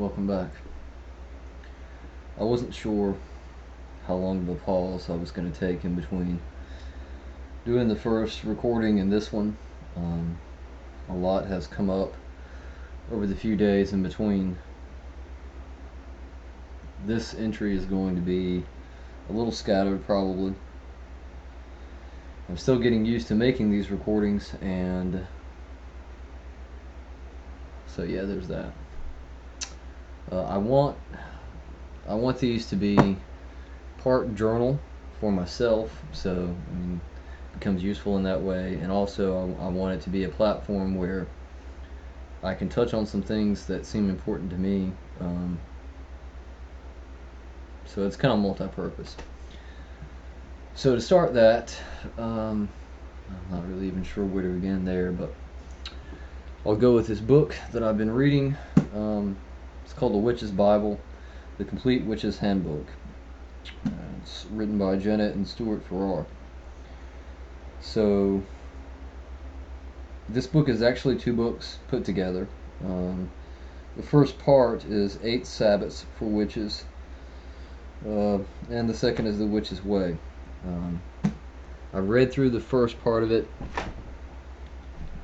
welcome back. I wasn't sure how long of a pause I was going to take in between doing the first recording and this one. Um, a lot has come up over the few days in between. This entry is going to be a little scattered, probably. I'm still getting used to making these recordings, and so yeah, there's that. Uh, I want I want these to be part journal for myself, so it becomes useful in that way, and also I want it to be a platform where I can touch on some things that seem important to me. So it's kind of multi-purpose. So to start that, I'm not really even sure where to begin there, but I'll go with this book that I've been reading. It's called The Witch's Bible, The Complete Witch's Handbook. It's written by Janet and Stuart Farrar. So this book is actually two books put together. The first part is 8 Sabbaths for Witches, and the second is The Witch's Way. Um, I read through the first part of it,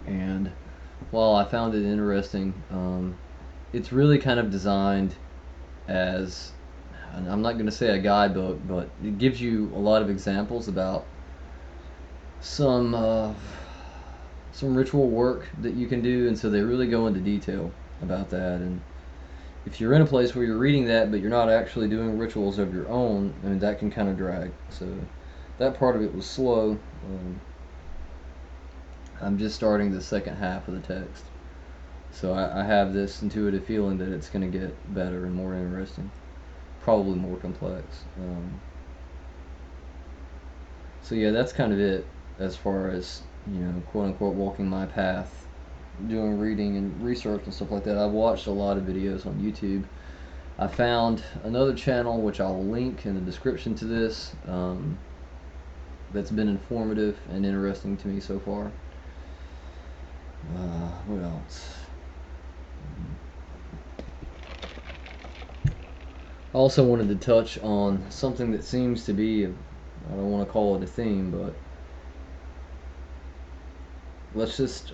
and while I found it interesting, it's really kind of designed as, and I'm not going to say a guidebook, but it gives you a lot of examples about some ritual work that you can do, and so they really go into detail about that. And if you're in a place where you're reading that but you're not actually doing rituals of your own, that can kind of drag. So that part of it was slow. I'm just starting the second half of the text, so I have this intuitive feeling that it's going to get better and more interesting, probably more complex. So yeah, that's kind of it as far as, quote unquote, walking my path, doing reading and research and stuff like that. I've watched a lot of videos on YouTube. I found another channel which I'll link in the description to this, that's been informative and interesting to me so far. What else? I also wanted to touch on something that seems to be, I don't want to call it a theme, but let's just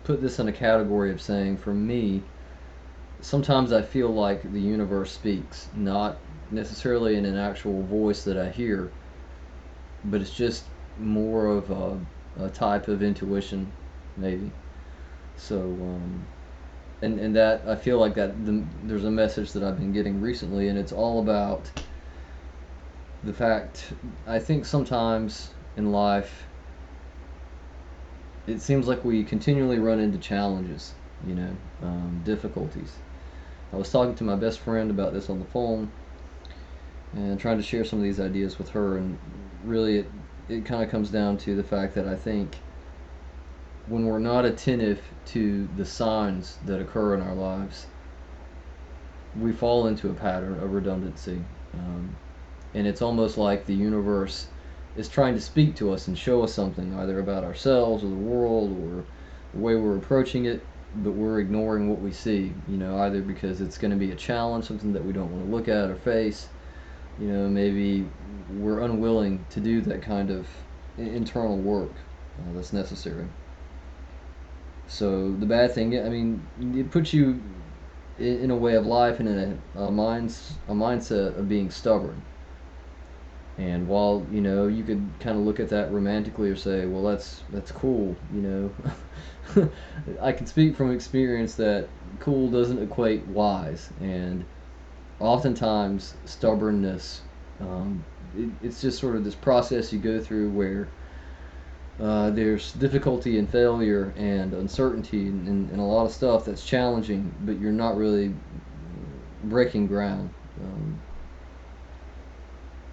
put this in a category of saying, for me, sometimes I feel like the universe speaks, not necessarily in an actual voice that I hear, but it's just more of a type of intuition, maybe. So, and that I feel like there's a message that I've been getting recently, and it's all about the fact, I think sometimes in life it seems like we continually run into challenges, difficulties. I was talking to my best friend about this on the phone and trying to share some of these ideas with her, and really it kind of comes down to the fact that I think when we're not attentive to the signs that occur in our lives, we fall into a pattern of redundancy. And it's almost like the universe is trying to speak to us and show us something, either about ourselves or the world or the way we're approaching it, but we're ignoring what we see, either because it's going to be a challenge, something that we don't want to look at or face. Maybe we're unwilling to do that kind of internal work that's necessary. So the bad thing, it puts you in a way of life and in a mindset of being stubborn. And while you could kind of look at that romantically or say, well, that's cool, I can speak from experience that cool doesn't equate wise, and oftentimes stubbornness, it's just sort of this process you go through where there's difficulty and failure and uncertainty and a lot of stuff that's challenging, but you're not really breaking ground.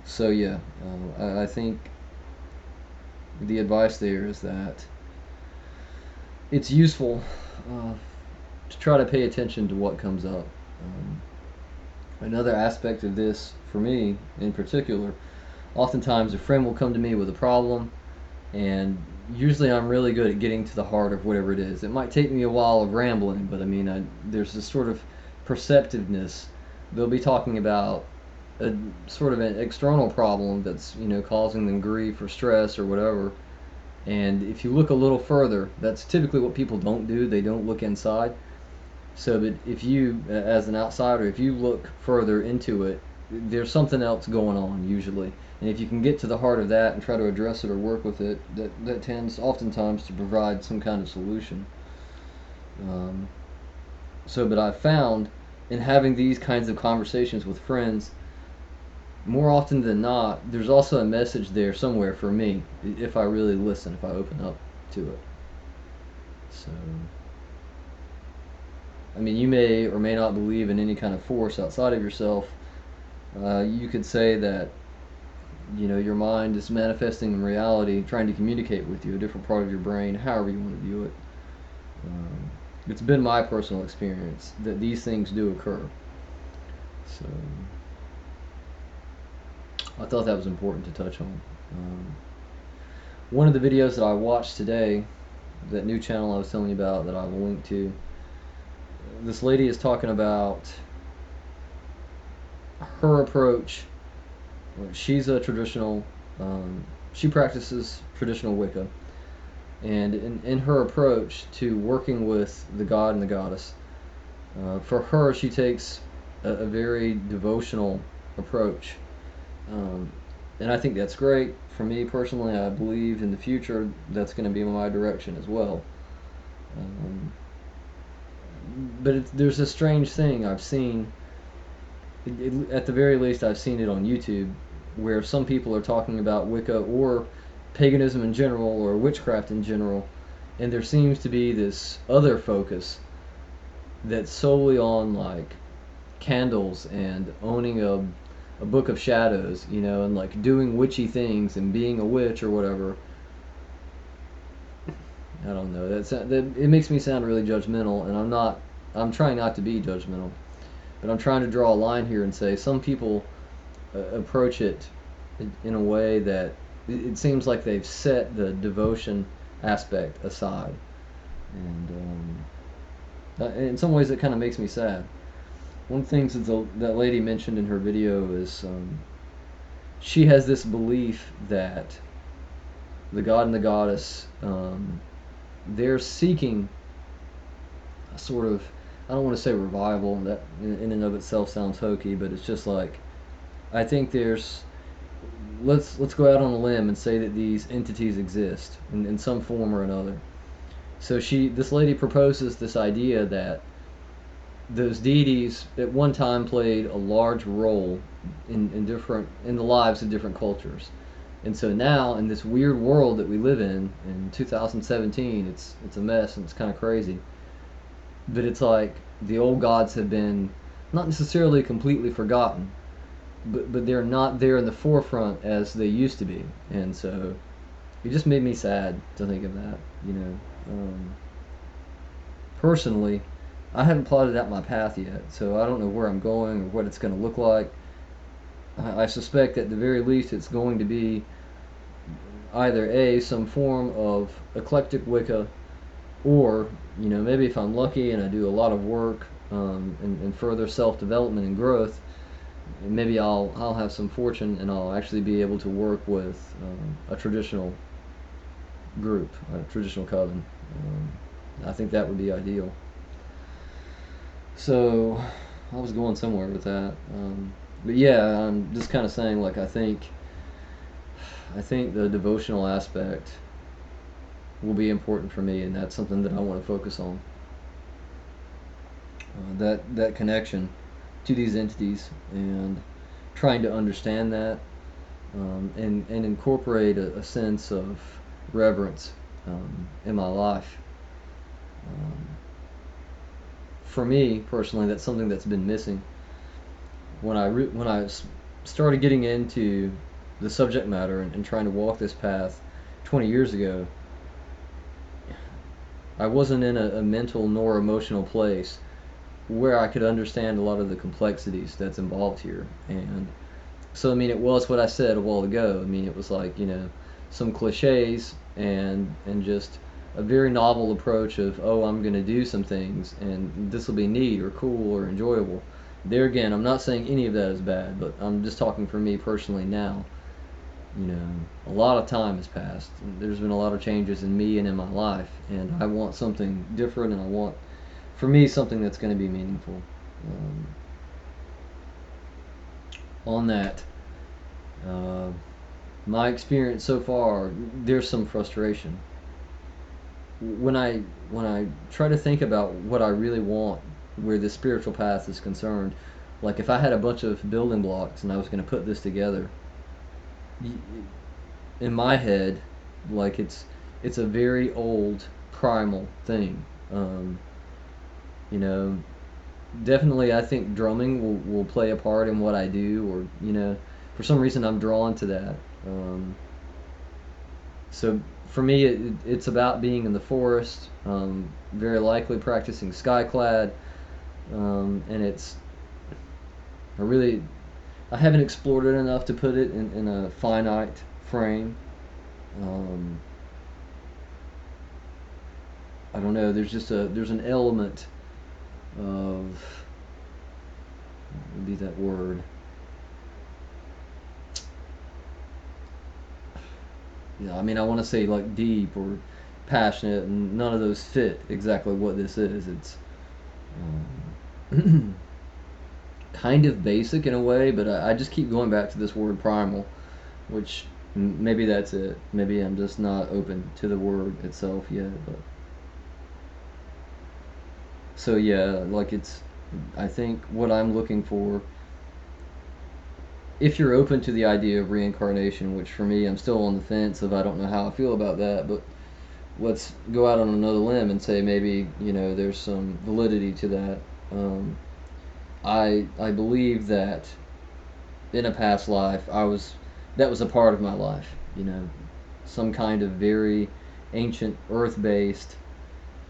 So yeah, I think the advice there is that it's useful to try to pay attention to what comes up. Another aspect of this, for me in particular, oftentimes a friend will come to me with a problem, and usually I'm really good at getting to the heart of whatever it is. It might take me a while of rambling, but there's this sort of perceptiveness, they'll be talking about a sort of an external problem that's, causing them grief or stress or whatever. And if you look a little further, that's typically what people don't do. They don't look inside. So, but if you, as an outsider, if you look further into it, there's something else going on usually. And if you can get to the heart of that and try to address it or work with it, that tends oftentimes to provide some kind of solution. Um, but I've found in having these kinds of conversations with friends, more often than not, there's also a message there somewhere for me if I really listen, if I open up to it. So, I mean, you may or may not believe in any kind of force outside of yourself. You could say that, your mind is manifesting in reality, trying to communicate with you, a different part of your brain, however you want to view it. It's been my personal experience that these things do occur. So, I thought that was important to touch on. One of the videos that I watched today, that new channel I was telling you about that I will link to, this lady is talking about her approach. She's a traditional, she practices traditional Wicca. And in her approach to working with the god and the goddess, for her, she takes a very devotional approach. And I think that's great. For me personally, I believe in the future that's going to be my direction as well. But there's a strange thing I've seen. At the very least, I've seen it on YouTube, where some people are talking about Wicca or paganism in general or witchcraft in general, and there seems to be this other focus that's solely on like candles and owning a book of shadows, and like doing witchy things and being a witch or whatever. I don't know. It makes me sound really judgmental, and I'm not. I'm trying not to be judgmental, but I'm trying to draw a line here and say some people approach it in a way that it seems like they've set the devotion aspect aside, and in some ways it kind of makes me sad. One thing that lady mentioned in her video is she has this belief that the god and the goddess, they're seeking a sort of, I don't want to say revival, that in and of itself sounds hokey, but it's just like, I think there's, let's go out on a limb and say that these entities exist in some form or another. So this lady proposes this idea that those deities at one time played a large role in the lives of different cultures. And so now in this weird world that we live in 2017, it's a mess and it's kind of crazy. But it's like the old gods have been not necessarily completely forgotten, but they're not there in the forefront as they used to be. And so it just made me sad to think of that. Personally, I haven't plotted out my path yet, so I don't know where I'm going or what it's going to look like. I suspect at the very least it's going to be either some form of eclectic Wicca, or maybe if I'm lucky and I do a lot of work, and further self-development and growth, maybe I'll have some fortune and I'll actually be able to work with a traditional group, a traditional coven. I think that would be ideal. So I was going somewhere with that, but yeah, I'm just kind of saying, like, I think the devotional aspect will be important for me, and that's something that I want to focus on. That connection to these entities and trying to understand that, and incorporate a sense of reverence in my life. For me personally, that's something that's been missing. When I started getting into the subject matter and trying to walk this path 20 years ago, I wasn't in a mental nor emotional place where I could understand a lot of the complexities that's involved here. And so, I mean, it was what I said a while ago. I mean, it was like, some cliches and just a very novel approach of, oh, I'm going to do some things and this will be neat or cool or enjoyable. There again, I'm not saying any of that is bad, but I'm just talking for me personally now. You know, a lot of time has passed. There's been a lot of changes in me and in my life, and I want something different, and I want, for me, something that's going to be meaningful. Um, on that, uh, my experience so far, there's some frustration. When I try to think about what I really want, where this spiritual path is concerned, like if I had a bunch of building blocks and I was going to put this together, in my head, like it's a very old primal thing. Um, you know, definitely I think drumming will play a part in what I do, or for some reason I'm drawn to that. So for me, it's about being in the forest, very likely practicing skyclad, and I really I haven't explored it enough to put it in a finite frame. Um, I don't know. There's an element of, what would be that word? Yeah, I mean, I want to say like deep or passionate, and none of those fit exactly what this is. It's um, kind of basic in a way, but I just keep going back to this word primal, which maybe that's it. Maybe I'm just not open to the word itself yet. But so yeah, like I think what I'm looking for, if you're open to the idea of reincarnation, which for me, I'm still on the fence of, I don't know how I feel about that, but let's go out on another limb and say maybe there's some validity to that. Um, I believe that in a past life that was a part of my life. Some kind of very ancient earth-based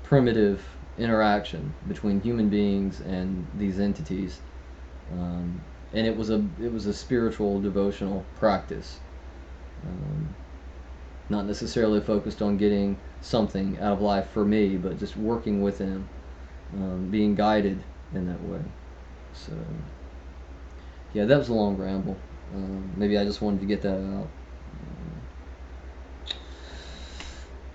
primitive interaction between human beings and these entities, um, and it was a spiritual devotional practice, um, not necessarily focused on getting something out of life for me, but just working with him, being guided in that way. So yeah, that was a long ramble. Maybe I just wanted to get that out.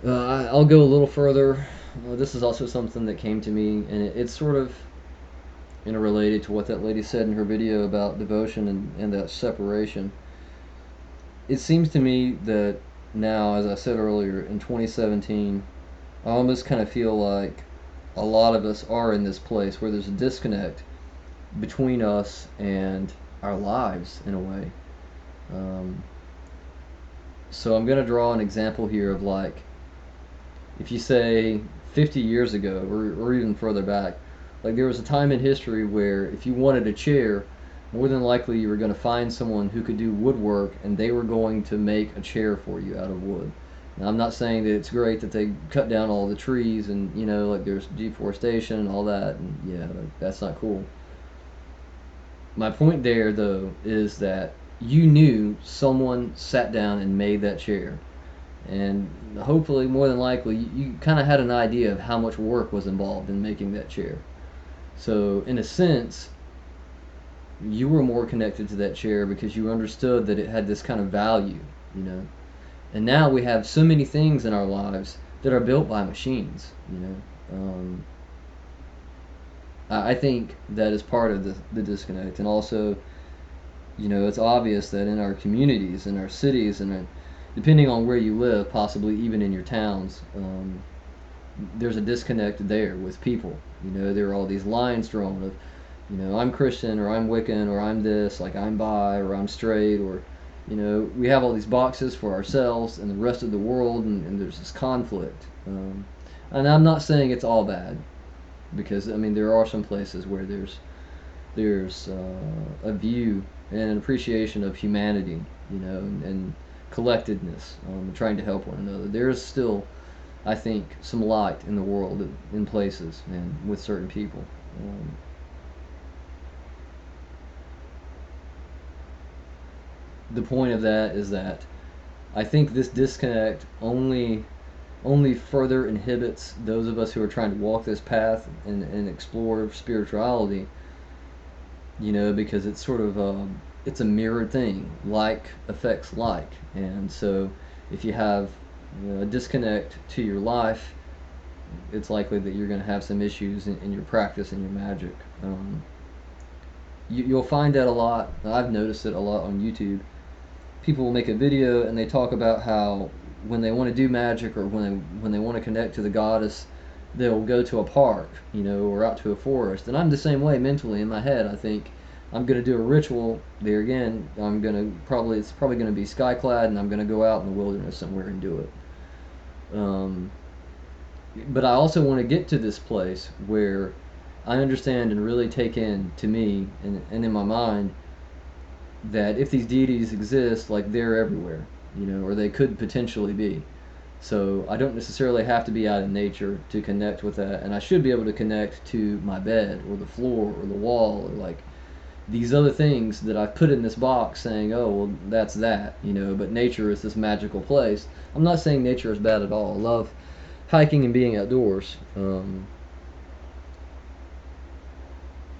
I'll go a little further. This is also something that came to me, and it's sort of interrelated to what that lady said in her video about devotion and that separation. It seems to me that now, as I said earlier, in 2017, I almost kind of feel like a lot of us are in this place where there's a disconnect between us and our lives in a way. Um, so I'm going to draw an example here of, like, if you say 50 years ago, or even further back, like there was a time in history where if you wanted a chair, more than likely you were going to find someone who could do woodwork, and they were going to make a chair for you out of wood. Now, I'm not saying that it's great that they cut down all the trees and, like there's deforestation and all that, and yeah, that's not cool. My point there, though, is that you knew someone sat down and made that chair, and hopefully, more than likely, you kind of had an idea of how much work was involved in making that chair. So, in a sense, you were more connected to that chair because you understood that it had this kind of value, you know. And now we have so many things in our lives that are built by machines. I think that is part of the disconnect. And also, it's obvious that in our communities, in our cities, and depending on where you live, possibly even in your towns, there's a disconnect there with people. There are all these lines drawn of, I'm Christian, or I'm Wiccan, or I'm this, like I'm bi, or I'm straight, or, we have all these boxes for ourselves and the rest of the world, and there's this conflict. And I'm not saying it's all bad, because, I mean, there are some places where there's a view and an appreciation of humanity, and collectedness, trying to help one another. There's still, I think, some light in the world, in places and with certain people. Um, the point of that is that I think this disconnect only only further inhibits those of us who are trying to walk this path and explore spirituality. Because it's sort of it's a mirrored thing. Like affects like, and so if you have a disconnect to your life, it's likely that you're going to have some issues in your practice and your magic. You'll find that a lot. I've noticed it a lot on YouTube. People will make a video and they talk about how when they want to do magic, or when they want to connect to the goddess, they'll go to a park, or out to a forest. And I'm the same way mentally in my head. I think I'm going to do a ritual there again. It's probably going to be skyclad, and I'm going to go out in the wilderness somewhere and do it. But I also want to get to this place where I understand and really take in to me and in my mind that if these deities exist, like, they're everywhere, or they could potentially be. So I don't necessarily have to be out in nature to connect with that, and I should be able to connect to my bed or the floor or the wall, or like these other things that I've put in this box saying, oh, well, that's that, but nature is this magical place. I'm not saying nature is bad at all. I love hiking and being outdoors.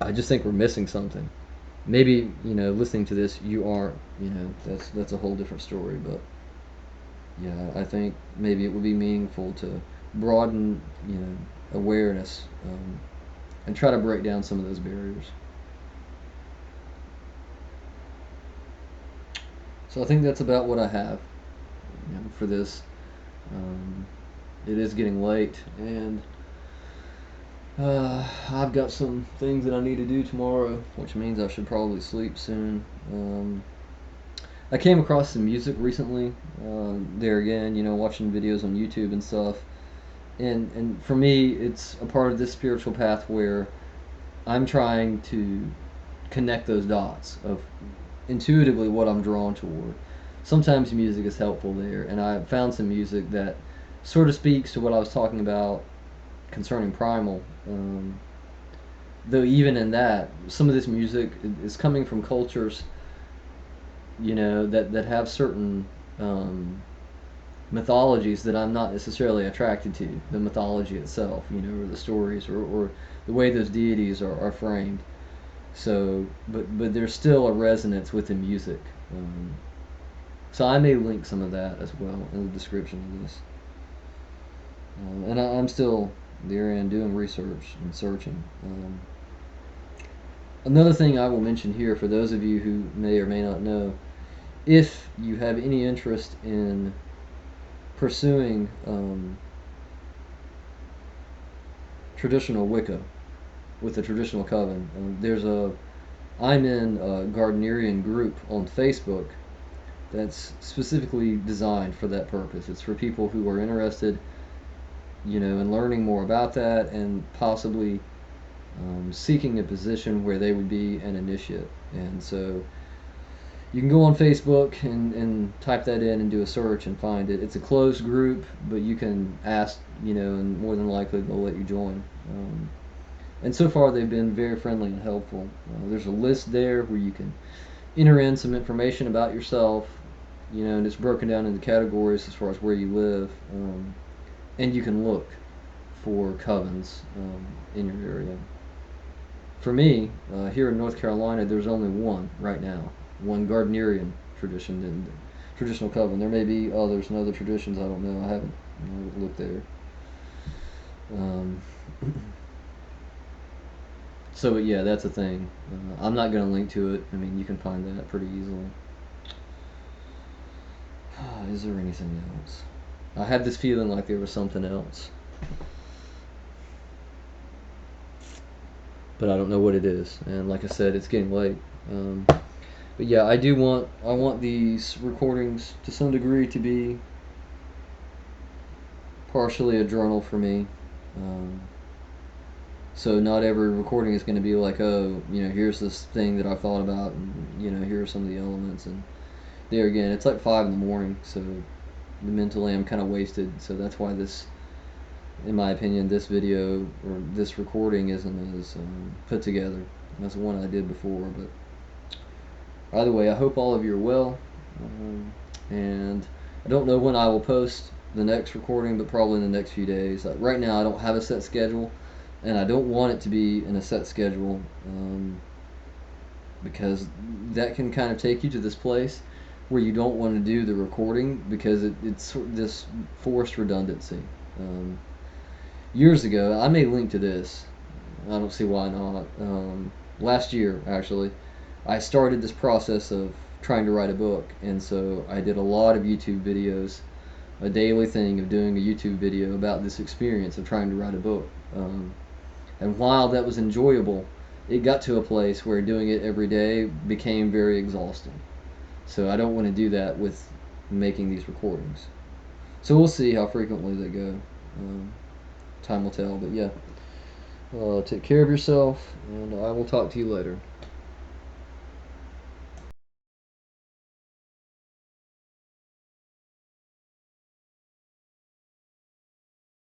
I just think we're missing something. Maybe, listening to this, you aren't, that's a whole different story, but yeah, I think maybe it would be meaningful to broaden, awareness, and try to break down some of those barriers. So I think that's about what I have, for this. Um, it is getting late, and I've got some things that I need to do tomorrow, which means I should probably sleep soon. I came across some music recently. There again, watching videos on YouTube and stuff, and for me, it's a part of this spiritual path where I'm trying to connect those dots of intuitively what I'm drawn toward. Sometimes music is helpful there, and I found some music that sort of speaks to what I was talking about concerning primal. Though even in that, some of this music is coming from cultures, that have certain mythologies that I'm not necessarily attracted to. The mythology itself, or the stories, or the way those deities are framed. So, but there's still a resonance with the music. So I may link some of that as well in the description of this. And I'm still there and doing research and searching. Another thing I will mention here for those of you who may or may not know, if you have any interest in pursuing traditional Wicca with the traditional coven, I'm in a Gardnerian group on Facebook that's specifically designed for that purpose. It's for people who are interested, in learning more about that, and possibly seeking a position where they would be an initiate. And so you can go on Facebook and type that in and do a search and find it. It's a closed group, but you can ask, and more than likely they'll let you join. And so far they've been very friendly and helpful. There's a list there where you can enter in some information about yourself, and it's broken down into categories as far as where you live, and you can look for covens in your area. For me, here in North Carolina, there's only one right now, one Gardnerian traditional coven. There may be others and other traditions. I don't know. I haven't looked there. So yeah, that's a thing. I'm not going to link to it. I mean, you can find that pretty easily. Is there anything else? I had this feeling like there was something else, but I don't know what it is. And like I said, it's getting late. But yeah, I want these recordings to some degree to be partially a journal for me. So not every recording is going to be like, oh, here's this thing that I thought about, and here are some of the elements. And there again, it's like 5 in the morning, so mentally I'm kind of wasted. So that's why this, in my opinion, this video or this recording isn't as put together as the one I did before. But either way, I hope all of you are well, and I don't know when I will post the next recording, but probably in the next few days. Like right now, I don't have a set schedule, and I don't want it to be in a set schedule, because that can kind of take you to this place where you don't want to do the recording because it's this forced redundancy. Um, Years ago, I may link to this. I don't see why not. Last year, actually, I started this process of trying to write a book, and so I did a lot of YouTube videos, a daily thing of doing a YouTube video about this experience of trying to write a book. And while that was enjoyable, it got to a place where doing it every day became very exhausting. So I don't want to do that with making these recordings. So we'll see how frequently they go. Um, Time will tell, but yeah. Take care of yourself, and I will talk to you later.